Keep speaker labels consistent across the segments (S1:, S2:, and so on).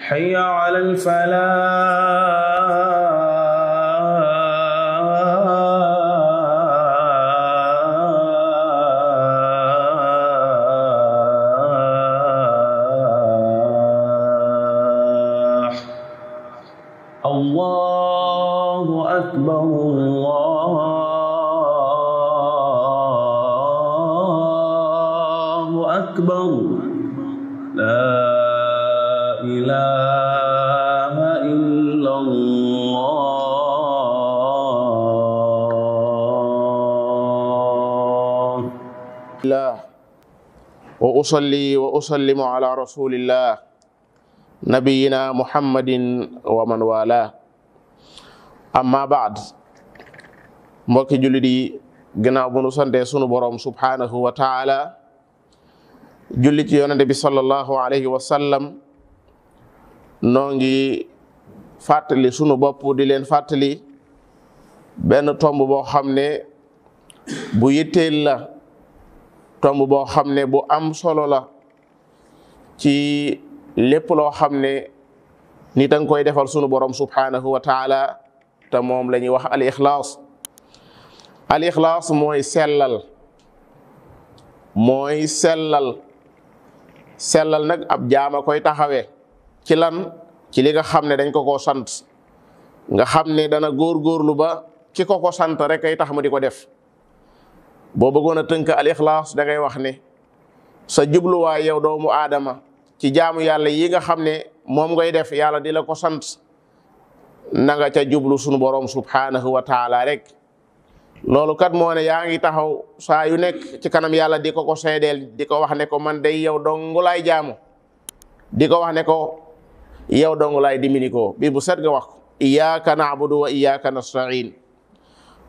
S1: حي على الفلاح الله أكبر الله أكبر لا إله إلا الله
S2: وأصلي وأسلم على رسول الله نبينا محمد ومن والاه amma baad mbokki jullit yi gannaaw bu nu sante sunu borom subhanahu wa taala julli ci yonente bi sallallahu alayhi wa sallam noo ngi fàttali sunu bopp di leen fàttali benn tomb boo xam ne bu yitteel la tomb boo xam ne bu am solo la ci lépp loo xam ne nit a ngi koy defal sunu borom subhanahu wa taala te moom la ñuy wax al ixlaas mooy sellal nag ab jaama koy taxawee ci lan ci li nga xam ne dañ ko sant nga xam ne dana góorgóorlu ba ki ko sant rek ay tax mu di ko def boo bëggoon a tënk al ixlaas da ngay wax ne sa jubluwaay yow doomu aadama ci jaamu yàlla yi nga xam ne moom ngay def yàlla di la ko sant na nga ca jublu sunu borom subhanahu wa taala rek loolu kat moo ne yaa ngi taxaw saa yu nekk ci kanam yàlla di ko seedeel di ko wax ne ko man day yow dongu laay jaamu di ko wax ne ko yow dongu laay dimini ko bi bu set nga wax ko iyyaka na'budu wa iyyaka nasta'in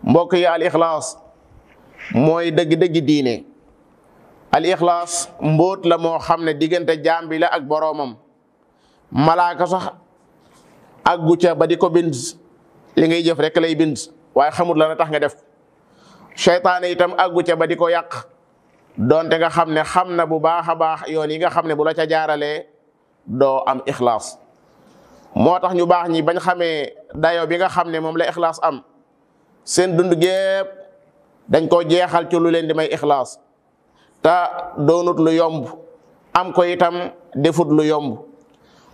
S2: mbokk yi al ixlaas mooy dëgg-dëgg diine al ixlaas mbóot la moo xam ne diggante jaam bi la ak boroomam malaaka sax aggu ca ba di ko bind li ngay jëf rek lay bind waaye xamul la na tax nga def ko seytaane itam aggu ca ba di ko yàq donte nga xam ne xam na bu baax a baax yoon yi nga xam ne bu la ca jaaralee doo am ixlaas moo tax ñu baax ñi bañ xamee dayo bi nga xam ne moom la ixlaas am seen dund gépp dañ ko jeexal ci lu leen di may ixlaas te doonut lu yomb am ko itam defut lu yomb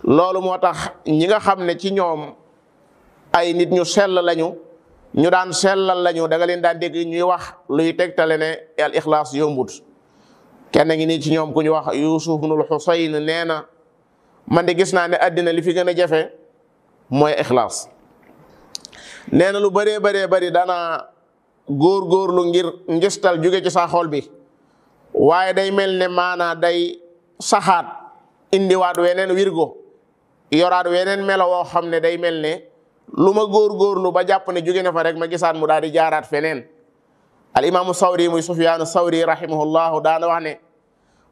S2: loolu moo tax ñi nga xam ne ci ñoom ay nit ñu sell lañu ñu daan sellal lañu da nga leen daan dégg ñuy wax luy tegtale ne al ixlaas yombut kenn ngi nii ci ñoom ku ñu wax Yusuf ibnul Husayn nee na man de gis naa ne àddina li fi gën a jafe mooy ixlaas nee na lu bëree bëri dana góorgóorlu ngir ngistal jóge ci sa xol bi waaye day mel ne maanaa day saxaat indiwaat weneen wirgo yoraat weneen melo woo xam ne day mel ne lu ma góorgóorlu ba jàpp ne jóge na fa rek ma gisaat mu daal di jaaraat feneen al imaamu Sawri muy Sufyaanu Sawri rahimahullahu daana wax ne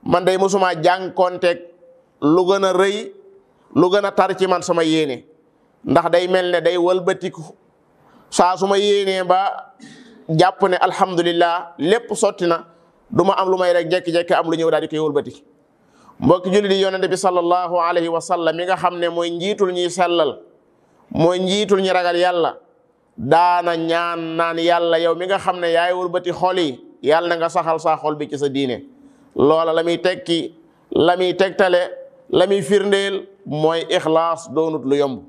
S2: man day mosuma jànkonteeg lu gën a rëy lu gën a tar ci man sama yéene ndax day mel ne day wëlbatiku saa su ma yéenee ba jàpp ne alhamdulillah lépp sotti na du ma am lu may rek jekki-jekki am lu ñëw daal di koy wëlbati mbokki jullit yi yonente bi sallallahu alayhi wa sallam mi nga xam ne mooy njiitul ñuy sellal mooy njiitul ñi ragal yàlla daana ñaan naan yàlla yow mi nga xam ne yaay wëlbati xol yi yàlla na nga saxal sa xol bi ci sa diine loola la muy tekki la muy tegtale la muy firndeel mooy ixlaas doonut lu yomb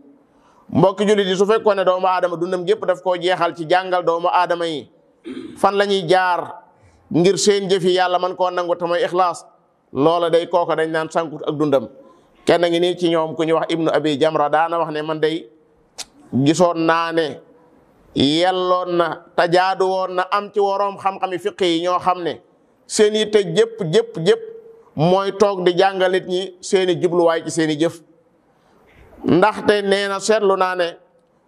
S2: mbokki jullit yi su fekkoon ne doomu aadama dundam gépp daf koo jeexal ci jàngal doomu aadama yi fan la ñuy jaar ngir seen jëfi yàlla man koo nangu te mooy ixlaas loola day kooka dañ naan sànkut ak dundam kenn ngi nii ci ñoom ku ñu wax ibnu abi jamra daana wax ne man day gisoon naa ne yelloon na te jaadu woon na am ci woroom xam-xami fiq yi ñoo xam ne seen yitte jëpp mooy toog di jàngal nit ñi seeni jubluwaay ci seeni jëf ndaxte nee na seetlu naa ne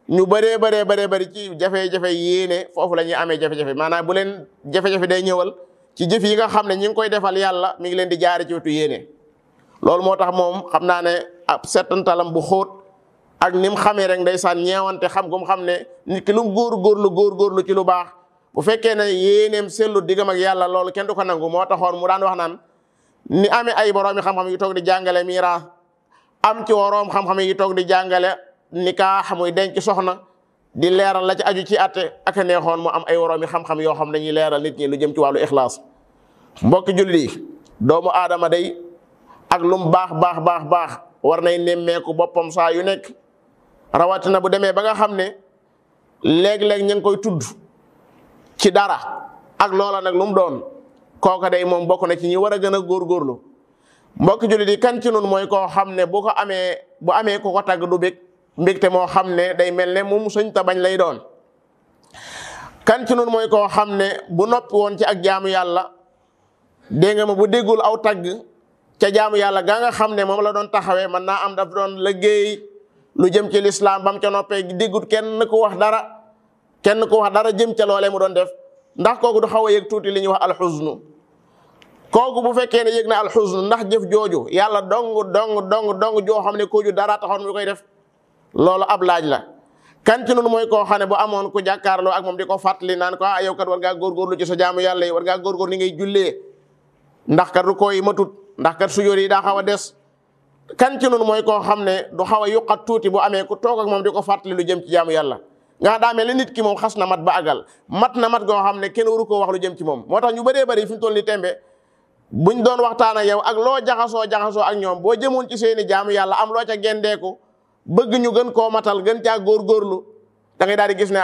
S2: ñu bëree bëri ci jafe-jafe yéene foofu la ñuy amee jafe-jafe maanaam bu leen jafe-jafe day ñëwal ci jëf yi nga xam ne ñi ngi koy defal yàlla mi ngi leen di jaare ci wetu yéene loolu moo tax moom xam naa ne ab settantalam bu xóot ak ni mu xamee rek ndeysaan ñeewante xam gu mu xam ne nit ki lu mu góorgóorlu ci lu baax bu fekkee ne yéeneem sellu diggam ak yàlla loolu kenn du ko nangu moo taxoon mu daan wax naan ni amee ay boroomi xam-xam yu toog di jàngale miraas am ci woroom xam-xam yi toog di jàngale nikaax muy denc soxna di leeral la ci aju ci atte ak neexoon mu am ay woroom yi xam-xam yoo xam dañuy leeral nit ñi lu jëm ci wàllu ixlaas. mbokki jullit yi doomu aadama day ak lum baax baax baax baax war nay nemmeeku boppam saa yu nekk rawatina bu demee ba nga xam ne léeg-léeg ñu ngi koy tudd ci dara ak loola nag lu mu doon kooka day moom bokk na ci ñi war a gën a góorgóorlu. mbokki jullit yi kan ci nun mooy koo xam ne bu amee ku ko tagg du bég mbégte moo xam ne day mel ne moom sëñ ta bañ lay doon. kan ci nun mooy koo xam ne bu noppi woon ci ak jaamu yàlla dégg nga ma bu déggul aw tagg ca jaamu yàlla gaa nga xam ne moom la doon taxawee mën naa am daf doon liggéey lu jëm ci lislaam bam ca noppee déggut kenn ku wax dara jëm ca loolee mu doon def ndax kooku du xaw a yëg tuuti li ñuy wax alxusnu. kooku bu fekkee ne yëg na alxusnu ndax jëf jooju yàlla dong joo xam ne kooju dara taxoon mu koy def loolu ab laaj la. kan ci noonu mooy koo xam ne bu amoon ku jàkkaarloo ak moom di ko fàttali naan ko yow kat war ngaa góorgóorlu ci sa jaamu yàlla yi war ngaa góorgóorlu ni ngay jullee ndax kat rukkoo yi matut ndax kat sujjóot yi daa xaw a des. kan ci noonu mooy koo xam ne du xaw a yuqat tuuti bu amee ku toog ak moom di ko fàttali lu jëm ci jaamu yàlla nga daa mel ni nit ki moom xas na mat ba àggal mat goo xam ne kenn waru koo wax lu jëm ci moom. moo tax ñu bëree bëri fi mu toll ni tembe buñ doon waxtaan ak yow ak loo jaxasoo ak ñoom boo jëmoon ci seeni jaamu yàlla am loo ca gendeeku bëgg ñu gën koo matal gën caa góorgóorlu da ngay daal di gis ne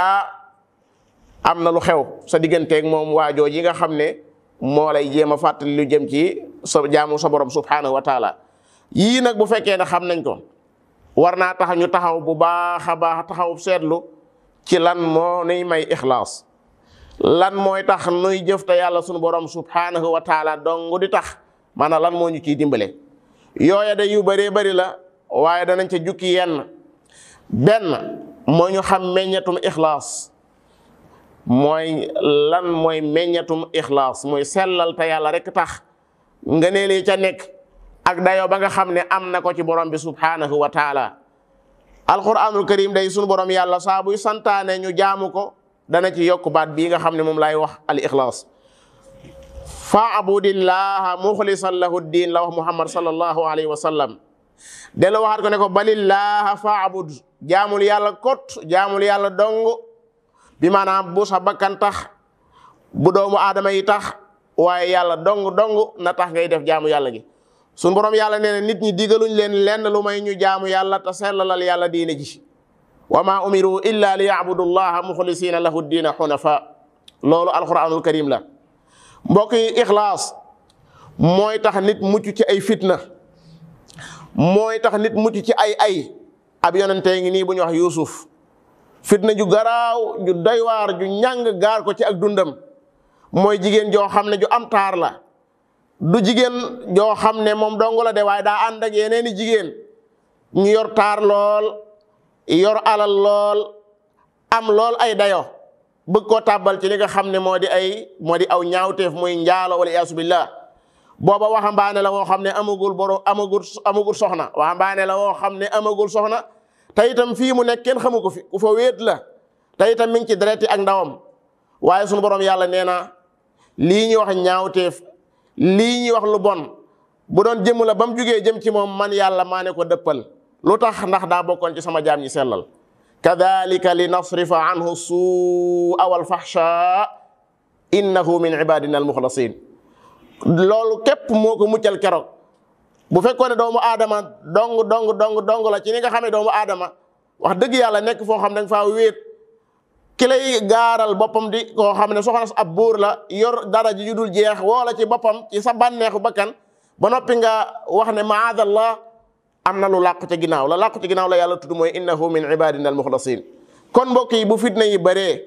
S2: am na lu xew sa digganteeg moom waajoo yi nga xam ne moo lay jéem a fàttali lu jëm ci sa jaamu sa borom subhanahu wa taala. yii nag bu fekkee ne xam nañ ko war naa tax ñu taxaw bu baax a baax taxaw seetlu ci lan moo nuy may ixlaas lan mooy tax nuy jëf te yàlla sunu borom subhanahu wa taala dong di tax maanaam lan moo ñu ciy dimbale. yooya de yu bëree bëri la waaye danañ ca jukki yenn. benn moo ñu xam meññatum ixlaas mooy lan mooy meññatum ixlaas mooy sellal te yàlla rek tax nga ne lii ca nekk ak dayoo ba nga xam ne am na ko ci borom bi subhanahu wa taala. alquranul karim day sunu borom yàlla saa buy santaane ñu jaamu ko dana ci yokk baat bii nga xam ne moom lay wax al ixlaas. fa'budillaha muxlisan lahu diin la wax muhammad sallallahu alayhi wa sallam. delloo waxaat ko ne ko balillaha fa'bud jaamul yàlla jaamul yàlla dong bi maanaam bu sa bakkan tax bu doomu aadama yi tax waaye yàlla dong na tax ngay def jaamu yàlla gi. suñu borom yàlla nee na nit ñi digaluñ leen lenn lu may ñu jaamu yàlla te sellalal yàlla diine ji. wa ma umiru illa li ya'budu llaha muxlisina lahu diina xunafa loolu alquranul karim la. mbokk yi ixlaas mooy tax nit mucc ci ay fitna mooy tax nit mucc ci ay ab yonente ngi nii bu ñu wax Yuusuf fitna ju garaaw ju doy waar ju ñàng gaar ko ci ak dundam mooy jigéen joo xam ne ju am taar la du jigéen joo xam ne moom dong la de waaye daa ànd ak yeneeni jigéen ñu yor taar lool yor alal lool am lool ay dayo bëgg koo tàbbal ci li nga xam ne moo di aw ñaawteef muy njaalo wala iyaasu billah. booba waxambaane la woo xam ne amagul soxna waxambaane la woo xam ne amagul soxna te itam fii mu nekk kenn xamu ko fi ku fa wéet la te itam mi ngi ci dereti ak ndawam waaye sunu borom yàlla nee na lii ñuy wax ñaawteef lii ñuy wax lu bon bu doon jëmm la ba mu jugee jëm ci moom man yàlla maa ne ko dëppal lu tax ndax daa bokkoon ci sama jaam ñi sellal. kadhalika li nasrifa anhu su'a wal fahsha innahu min ibadina al muxlasin. loolu képp moo ko muccal keroog bu fekkoon ne doomu aadama dong la ci ni nga xamee doomu aadama wax dëgg yàlla nekk foo xam ne danga faa wéet ki lay gaaral boppam di koo xam ne soxna ab buur la yor dara ji ju dul jeex woola ci boppam ci sa bànneexu bakkan ba noppi nga wax ne maadallah am na lu làqu ca ginnaaw la làqu ca ginnaaw la yàlla tudd mooy innahu min ibadina al muxlasin. kon mbokk yi bu fitna yi bëree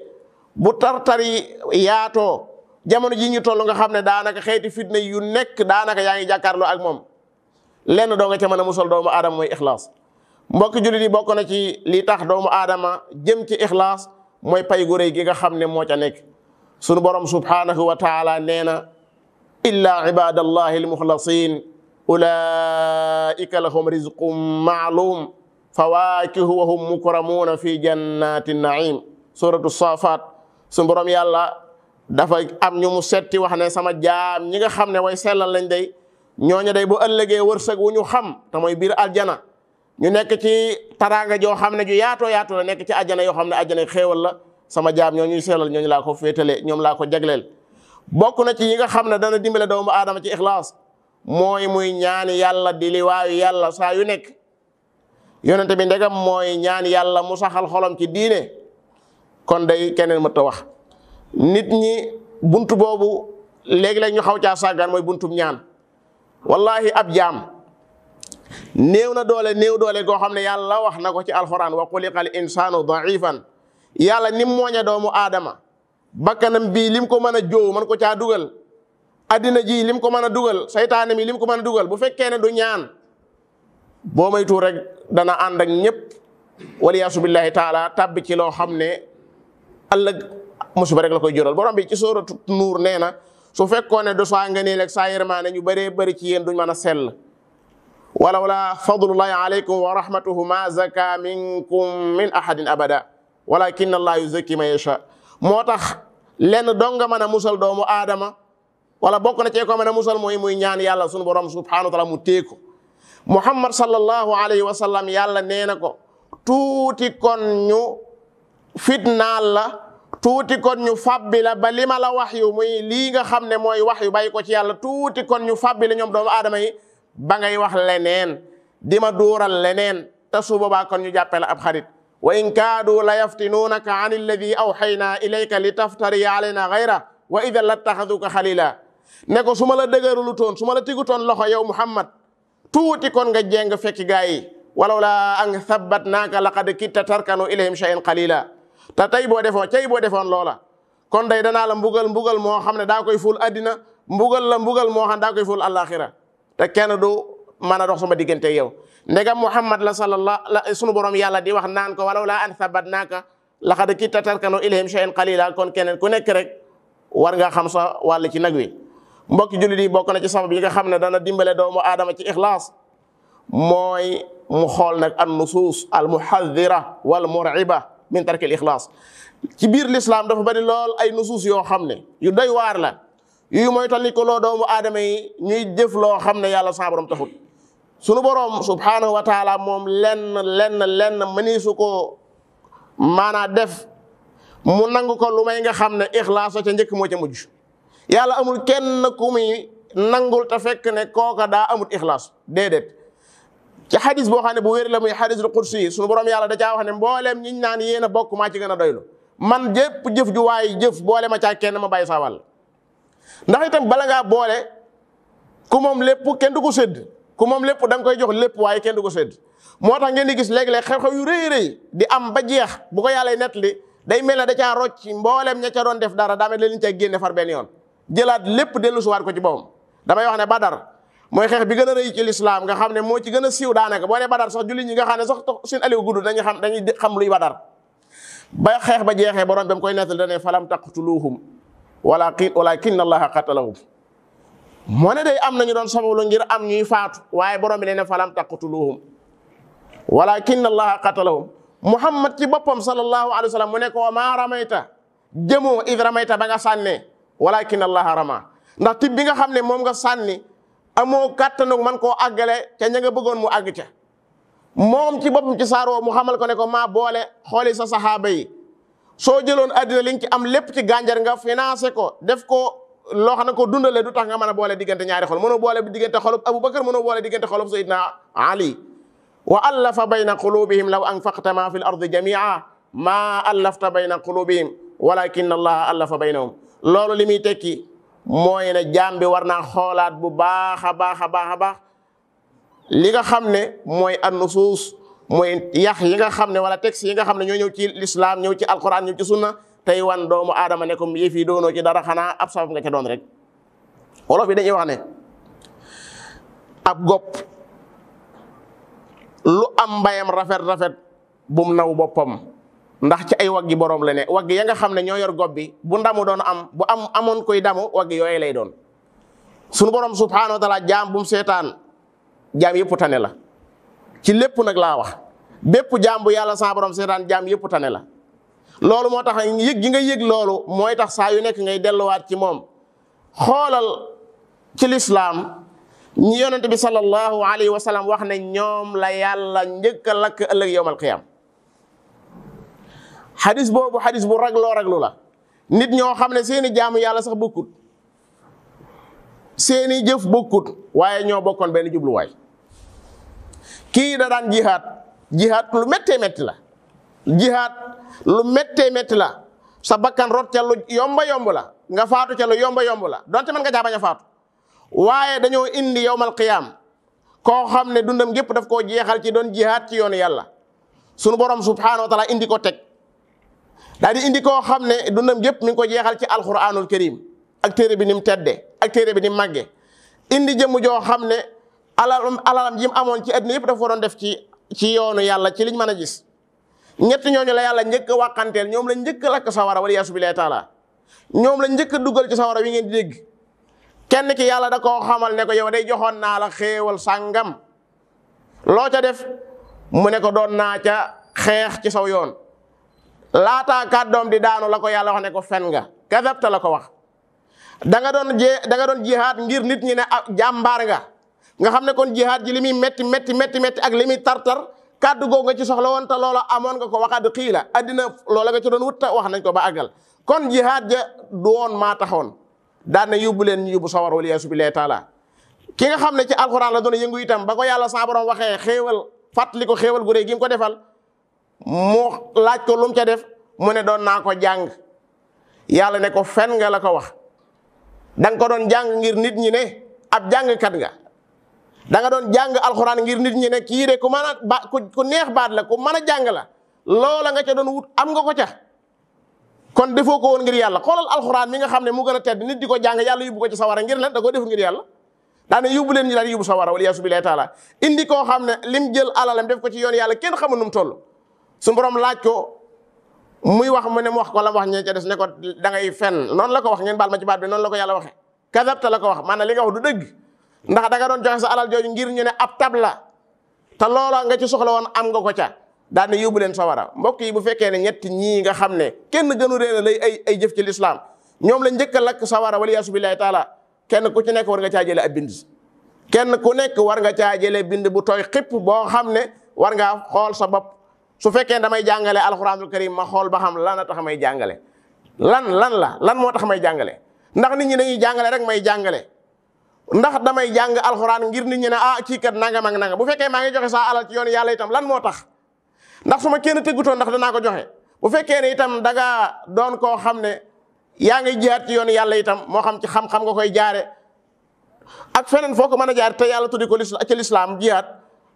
S2: bu tartar yi yaatoo jamono ji ñu toll nga xam ne daanaka xeeti fitna yu nekk daanaka yaa ngi jàkkaarloo ak moom lenn doo nga ca mën a musal doomu aadama mooy ixlaas. mbokki jullit yi bokk na ci li tax doomu aadama jëm ci ixlaas mooy pay gu rëy gi nga xam ne moo ca nekk. sunu borom subhanahu wa taala nee na illa ibadallahi almuxlasin ulaika lahum rizqum maalum fawakihu wa hum mukramuuna fi jannati naim. suratu safat sunu borom yàlla dafa am ñu mu setti wax ne sama jaam ñi nga xam ne way sellal lañ day ñooñu day bu ëllëgee wërsëg wu ñu xam te mooy biir aljana ñu nekk ci taraanga joo xam ne ju yaatoo yaatu la nekk ci àjjana yoo xam ne àjjana xéewal la sama jaam ñoo ñuy seelal ñooñu laa ko féetale ñoom laa ko jagleel. bokk na ci yi nga xam ne dana dimbale doomu aadama ci ixlaas mooy muy ñaani yàlla di liwaayu yàlla saa yu nekk. yonente bi ndegam mooy ñaan yàlla mu saxal xolam ci diine kon day keneen mënta wax. nit ñi buntu boobu léegi-léeg ñu xaw caa sàggaan mooy buntub ñaan. wallahi ab jaam néew na doole néew doole goo xam ne yàlla wax na ko ci alxuraan wa xuliqa al insaanu daifan yàlla nim mooñe doomu aadama bakkanam bii lim ko mën a jóow mën ko caa dugal addina ji lim ko mën a dugal saytaane mi lim ko mën a dugal bu fekkee ne du ñaan boo may tuur rek dana ànd ak ñëpp waliyaasu billahi taala tàbbi ci loo xam ne ëllëg musiba rek la koy jural borom bi ci sooratu nuur nee na su fekkoon ne du saa ngëneel ak saa yërmaane ñu bëree bëri ci yéen duñ mën a sell walawla fadlullahi alaykum wa rahmatuhu ma zaka minkum min ahadin abada walakin allah yuzakki man yasha moo tax lenn dong nga mën a musal doomu aadama wala bokk na cee ko mën a musal mooy muy ñaan yàlla sunu borom subhanahu wa taala mu teeku muhammad sallallahu alayhi wa sallam yàlla nee na ko tuuti kon ñu fitnaal la tuuti kon ñu fabbi la ba li ma la wax yu muy lii nga xam ne mooy wax yu bàyyi ko ci yàlla tuuti kon ñu fabbi la ñoom doomu aadama yi ba ngay wax leneen di ma duural leneen te su boobaa kon ñu jàppee la ab xarit wa in kaadu la yaftinuunaka an alladi awxaynaa ilayka li taftari alayna gayra wa idan lattaxaduka xalila ne ko su ma la dëgërulu toon su ma la tigutoon loxo yow muhammad tuuti kon nga jéng fekki gaa yi walaw la an thabbatnaaka laqad kitta tarkanu ilayhim shay'an qalila te tey boo defoon loola kon day danaa la mbugal moo xam ne daa koy ful addina mbugal moo xam ne daa koy ful alaxira te kenn du mën a dox sama diggante yow ndegam muhammad la sallallahu sunu borom yàlla di wax naan ko walaw la an thabbatnaaka laqad kitta tarkanu ilayhim shay'an qalila kon keneen ku nekk rek war nga xam sa wàll ci nag wi. mbokki jullit yi bokk na ci sabab yi nga xam ne dana dimbale doomu aadama ci ixlaas mooy mu xool nag an nusuus al muhadira wal mur'iba min tarkil ixlaas ci biir lislaam dafa bari lool ay nusuus yoo xam ne yu doy waar la yu mooy tal ni ko loo doomu aadama yi ñuy jëf loo xam ne yàlla sa borom taxut sunu borom subhanahu wa taala moom lenn mënisu ko maanaa def mu nangu ko lu may nga xam ne ixlaas ca njëkk moo ca mujj yàlla amul kenn ku muy nangul te fekk ne kooka daa amul ixlaas déedéet ci xadis boo xam ne bu wér la muy xadisul qudsi sunu borom yàlla da caa wax ne mbooleem ñiñ naan yéen a bokk maa ci gën a doylu man jépp jëf ju waay jëf boole ma caa kenn ma bàyyi saa wàll ndax itam bala ngaa boole ku moom lépp kenn du ko sédd ku moom lépp da nga koy jox lépp waaye kenn du ko sédd moo tax ngeen di gis léeg-léeg xew-xew yu rëy di am ba jeex bu ko yàlla nettali day mel ne da caa rocc mbooleem ña ca doon def dara daa mel ne liñ ca génne far benn yoon jëlaat lépp dellu suwaat ko ci boppam damay wax ne Badar mooy xeex bi gën a rëy ci lislaam nga xam ne moo ci gën a siiw daanaka boo ne Badar sax jullit ñi nga xam ne sax seen aliw gudd dañuy xam luy Badar ba xeex ba jeexee borom ba mu koy nettali dane falam taqtuluhum walakinna allaha qatalahum moo ne day am nañu doon sababu ngir am ñuy faatu waaye borom bi ne falam taqtuluhum walakinna allaha qatalahum muhammad ci boppam sallallahu alayhi wa sallam mu ne ko maa ramayta jëmoo id ramayta ba nga sànnee walakin allaha rama ndax tib bi nga xam ne moom nga sànni amoo kàttanu man koo àggale ca ña nga bëggoon mu àgg ca moom ci boppam ci saaroo mu xamal ko ne ko maa boole xooli sa saxaaba yi soo jëloon àddina li nga ci am lépp ci gànjar nga financé ko def ko loo xam ne ko dundale du tax nga mën a boole diggante ñaari xol mënoo boole diggante xolub Abubakar mënoo boole diggante xolub Seydina Ali wa allafa bayna qulubihim law anfaqta ma fi l ardi jamia ma allafta bayna qulubihim walakin allaha allafa baynahum loolu li muy tekki mooy ne jaam bi war naa xoolaat bu baax a baax li nga xam ne mooy an nusuus mooy yax yi nga xam ne wala texte yi nga xam ne ñoo ñëw ci lislaam ñëw ci alquran ñëw ci sunna tey wan doomu aadama ne comme yëf yi doonoo ci dara xanaa ab sabab nga ca doon rek wolof yi dañuy wax ne ab gopp lu am mbayam rafet bum naw boppam ndax ci ay waggi borom la ne waggi ya nga xam ne ñoo yor gopp bi bu ndamu doon am bu amoon koy damu waggi yooyu lay doon sunu borom subhanahu wa taala jaam bu mu seetaan jaam yëpp tane la ci lépp nag laa wax bépp jaam bu yàlla sa borom seetaan jaam yëpp tane la loolu moo tax yëg gi nga yëg loolu mooy tax saa yu nekk ngay delluwaat ci moom xoolal ci lislaam ñi yonent bi sallallahu alayhi wa sallam wax ne ñoom la yàlla njëkk a lakk ëllëg yowmal qiyaam. xadis boobu xadis bu raglu la. nit ñoo xam ne seeni jaamu yàlla sax bokkut, seeni jëf bokkut, waaye ñoo bokkoon benn jubluwaay. kii da daan jihaad lu méttee métti la. jihaad lu méttee métti la. sa bakkan rot ca lu yomba yomb la, nga faatu ca lu yomba yomb la, donte mën nga caa bañ a faatu. waaye dañoo indi yowmal qiyaam koo xam ne dundam gépp daf koo jeexal ci doon jihaad ci yoonu yàlla. sunu borom subhaanahu wa taala indi ko teg. daal di indi koo xam ne dundam gépp mi ngi ko jeexal ci alquranul karim ak téere bi ni mu tedde ak téere bi ni mu màgge. indi jëmm joo xam ne alalam ji mu amoon ci àddina yëpp dafa ko doon def ci yoonu yàlla ci liñ mën a gis. ñett ñooñu la yàlla njëkk a wàqanteel, ñoom la njëkk a lakk sawara wala yaasu billaahi taala. ñoom la njëkk a dugal ci sawara wi ngeen di dégg. kenn ki yàlla da koo xamal ne ko yow day joxoon naa la xéewal sàngam loo ca def mu ne ko doon naa ca xeex ci saw yoon. laataa kàddoom di daanu la ko yàlla wax ne ko fen nga kadabta la ko wax. da nga doon jihaad ngir nit ñi ne jàmbaar nga xam ne kon jihaad ji li muy métti ak li muy tartar kàddu googu nga ci soxla woon te loola amoon nga ko waxaat xiila addina loola nga ci doon wut wax nañ ko ba àggal. kon jihaad ja du woon maa taxoon daan na yóbbu leen ñu yóbbu sawar wala yaasu billaahi taala. ki nga xam ne ci alxuraan la doon yëngu itam ba ko yàlla sa borom waxee xéewal fàttali ko xéewal gu rëy gi mu ko defal mu laaj ko lu mu ca def mu ne doon naa ko jàng. yàlla ne ko fen nga la ko wax. da nga ko doon jàng ngir nit ñi ne ab jàngkat nga. da nga doon jàng alxuraan ngir nit ñi ne kii de ku mën a ku neex baat la ku mën a jàng la loola nga ca doon wut am nga ko ca. kon defoo ko woon ngir yàlla. xoolal alxuraan mi nga xam ne mu gën a tedd nit di ko jàng yàlla yóbbu ko ci sawara ngir lan da koo defu ngir yàlla. daane yóbbu leen ñu daal yóbbu sawara wala yaasu billaahi taala. indi koo xam ne lim jël alalam def ko ci yoon yàlla kenn xamul nu mu toll. su borom laaj ko muy wax mu ne mu wax ko la wax ñee ca des ne ko da ngay fen noonu la ko wax ngeen baal ma ci baat bi noonu la ko yàlla waxee. kadabta la ko wax maanaam li nga wax du dëgg ndax da nga doon joxe sa alal jooju ngir ñu ne ab tab la te loola nga ci soxla woon am nga ko ca daan ne yóbbu leen sawara. mbokk yi bu fekkee ne ñett ñii nga xam ne kenn gënu réer lay ay jëf ci lislaam ñoom la njëkk a lakk sawara wala yaasu billaahi taala. kenn ku ci nekk war nga caa jële ab bind. kenn ku nekk war nga caa jële bind bu tooy xipp boo xam ne war ngaa xool sa bopp. su fekkee damay jàngale alxuraanul karim ma xool ba xam lan a tax may jàngale lan moo tax may jàngale. ndax nit ñi dañuy jàngale rek may jàngale ndax damay jàng alxuraan ngir nit ñi ne kii kat nangam ak nangam. bu fekkee maa ngi joxe saa alal ci yoonu yàlla itam lan moo tax ndax su ma kenn tëggutoon ndax danaa ko joxe. bu fekkee ne itam da nga doon koo xam ne yaa ngi jihaat ci yoonu yàlla itam moo xam ci xam-xam nga koy jaare ak feneen foo ko mën a jaar te yàlla tuddi ko ci lislaam jihaat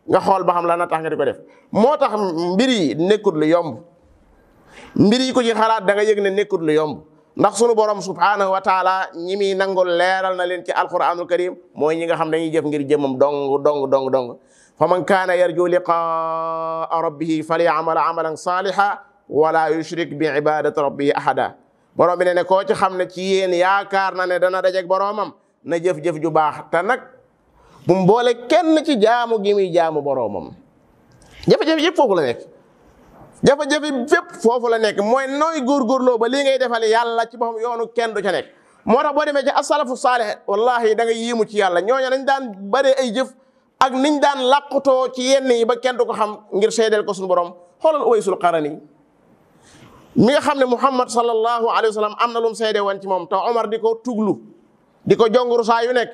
S2: nga xool ba xam lan a tax nga di ko def. moo tax mbir yi nekkut lu yomb. mbir yi ko ci xalaat da nga yëg ne nekkut lu yomb ndax sunu borom subhaanahu wa taala ñi muy nangul leeral na leen ci alquranul karim mooy ñi nga xam dañuy jëf ngir jëmam dong fa man kaana yarju liqaa rabbihi falyamal amalan salihan wala yushrik bi ibadati rabbihi ahada. borom bi ne koo ci xam ne ci yéen yaakaar na ne dana dajeek boromam na jëf-jëf ju baax te nag bu mu boole kenn ci jaamu gi muy jaamu boromam. jafe-jafe yëpp foofu la nekk. jafe-jafe fépp foofu la nekk mooy nooy góorgóorloo ba lii ngay defal yàlla ci boppam yoonu kenn du ca nekk. moo tax boo demee ci asalafu saalih wallahi da nga yéemu ci yàlla ñooñu nañ daan bare ay jëf ak niñ daan làqutoo ci yenn yi ba kenn du ko xam ngir seedeel ko suñu borom. xoolal Uwaysul Qarani mi nga xam ne Muhammad sallallahu alayhi wa sallam am na lu mu seede woon ci moom te Omar di ko tuglu di ko jonguru saa yu nekk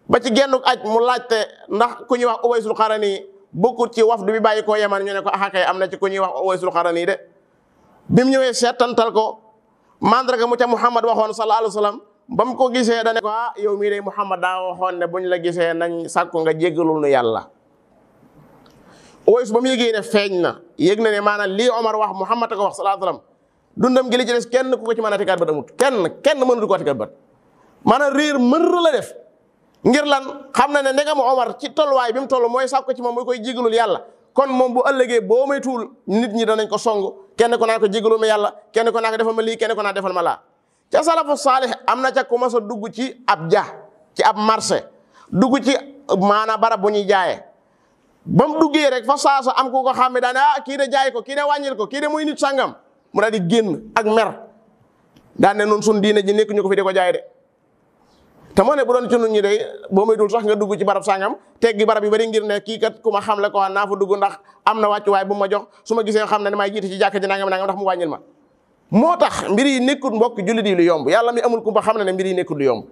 S2: ba ci gennuk aj mu laajte ndax ku ñuy wax Uwaysul Qarani bokkut ci wafdu bi bàyyi koo Yaman ñu ne ko kay am na ci ku ñuy wax Uwaysul Qarani de. bi mu ñëwee seetantal ko mandarga mu ca Muhammad waxoon sallallahu alayhi wa sallam ba mu ko gisee da ne ko yow mii de Muhammad daa waxoon ne buñ la gisee nañ sàkku nga jéggalul nu yàlla. Uways ba mu yëgee ne feeñ na yëg na ne maanaam lii Omar wax Muhammad a ko wax sallallahu alayhi wa sallam dundam gi li ci des kenn ku ko ci mën a tegaat bët amut kenn mënut koo tegaat bët maanaam réer mër la def. ngir lan xam na ne ndegam Omar ci tolluwaay bi mu toll mooy sàkku ci moom mooy koy jégalul yàlla kon moom bu ëllëgee boo may tuul nit ñi danañ ko song kenn ko naa ko jégalul ma yàlla kenn ko naa ko defal ma lii kenn ko naa defal ma laa. ca salafu saalih am na ca ku mas a dugg ci ab ci ab marché dugg ci maanaam barab bu ñuy jaayee ba mu duggee rek fa saasa am ku ko xam ne daane kii de jaay ko kii de wàññil ko kii de muy nit sàngam mu daal di génn ak mer daan ne noonu sun diine ji nekk ñu ko fi di ko jaay de te moo ne bu doon ci nun ñi day boo may dul sax nga dugg ci barab sàngam teggi barab yu bari ngir ne kii kat ku ma xam le ko waa naa fa dugg ndax am na wàccuwaay bu ma jox su ma gisee xam ne damay jiite ci jàkka ji nangam nangam ndax mu wàññil ma. moo tax mbir yi nekkul mbokk jullit yi lu yomb yàlla mi amul kumpa xam ne mbir yi nekkul lu yomb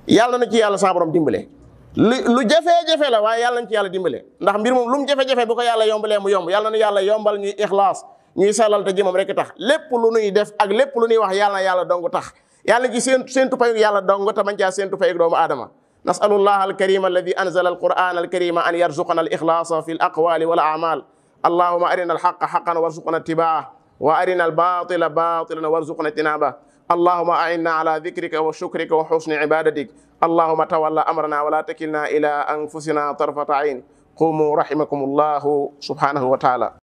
S2: yàlla na ci yàlla sa borom dimbale lu jafe-jafe la waaye yàlla na ci yàlla dimbale ndax mbir moom lu mu jafe-jafe bu ko yàlla yombalee mu yomb yàlla na yàlla yombal ñuy ixlaas ñuy sellal te jëmam rek tax lépp lu nuy def ak lépp lu nuy wax yàlla na yàlla dong tax yàlla ci seentu payug yàlla dong te bañ caa seentu payug doomu aadama nasalullah alkarima alladi anzala alquran alkarima an yarzuqana alixlaasa fi alaqwali wal amal allahuma arina alxaqa xaqan warzuqna ittibaa wa arina albatila batilan warzuqna ijtinaba اللهم أعنا على ذكرك وشكرك وحسن عبادتك اللهم تولى أمرنا ولا تكلنا إلى أنفسنا طرفة عين قوموا رحمكم الله سبحانه وتعالى